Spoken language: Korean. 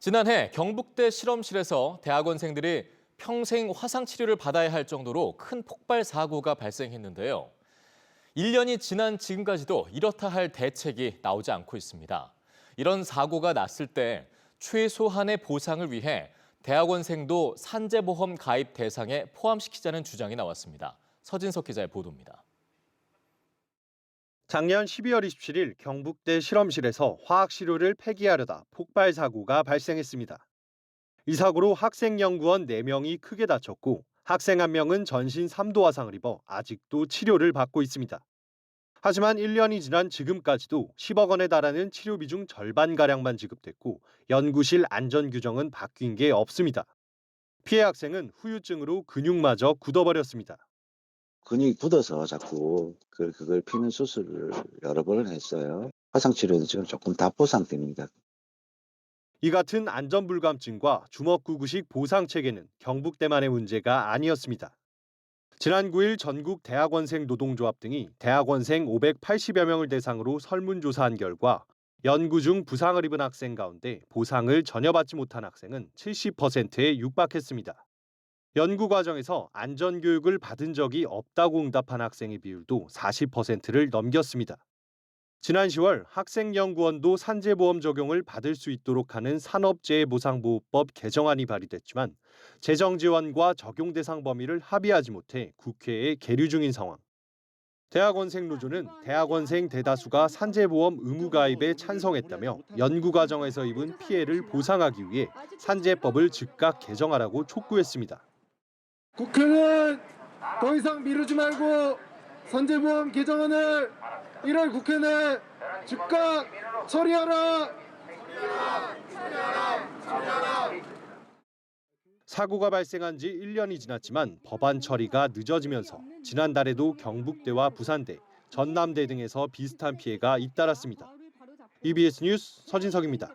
지난해 경북대 실험실에서 대학원생들이 평생 화상 치료를 받아야 할 정도로 큰 폭발 사고가 발생했는데요. 1년이 지난 지금까지도 이렇다 할 대책이 나오지 않고 있습니다. 이런 사고가 났을 때 최소한의 보상을 위해 대학원생도 산재보험 가입 대상에 포함시키자는 주장이 나왔습니다. 서진석 기자의 보도입니다. 작년 12월 27일 경북대 실험실에서 화학시료를 폐기하려다 폭발 사고가 발생했습니다. 이 사고로 학생연구원 4명이 크게 다쳤고 학생 1명은 전신 3도 화상을 입어 아직도 치료를 받고 있습니다. 하지만 1년이 지난 지금까지도 10억 원에 달하는 치료비 중 절반가량만 지급됐고 연구실 안전규정은 바뀐 게 없습니다. 피해 학생은 후유증으로 근육마저 굳어버렸습니다. 근육이 굳어서 자꾸 그걸 피는 수술을 여러 번을 했어요. 화상치료는 지금 조금 답보 상태입니다. 이 같은 안전불감증과 주먹구구식 보상체계는 경북대만의 문제가 아니었습니다. 지난 9일 전국 대학원생 노동조합 등이 대학원생 580여 명을 대상으로 설문조사한 결과 연구 중 부상을 입은 학생 가운데 보상을 전혀 받지 못한 학생은 70%에 육박했습니다. 연구 과정에서 안전교육을 받은 적이 없다고 응답한 학생의 비율도 40%를 넘겼습니다. 지난 10월 학생연구원도 산재보험 적용을 받을 수 있도록 하는 산업재해보상보호법 개정안이 발의됐지만 재정 지원과 적용 대상 범위를 합의하지 못해 국회에 계류 중인 상황. 대학원생 노조는 대학원생 대다수가 산재보험 의무 가입에 찬성했다며 연구 과정에서 입은 피해를 보상하기 위해 산재법을 즉각 개정하라고 촉구했습니다. 국회는 더 이상 미루지 말고 산재보험 개정안을 1월 국회 내 즉각 처리하라. 사고가 발생한 지 1년이 지났지만 법안 처리가 늦어지면서 지난달에도 경북대와 부산대, 전남대 등에서 비슷한 피해가 잇따랐습니다. EBS 뉴스 서진석입니다.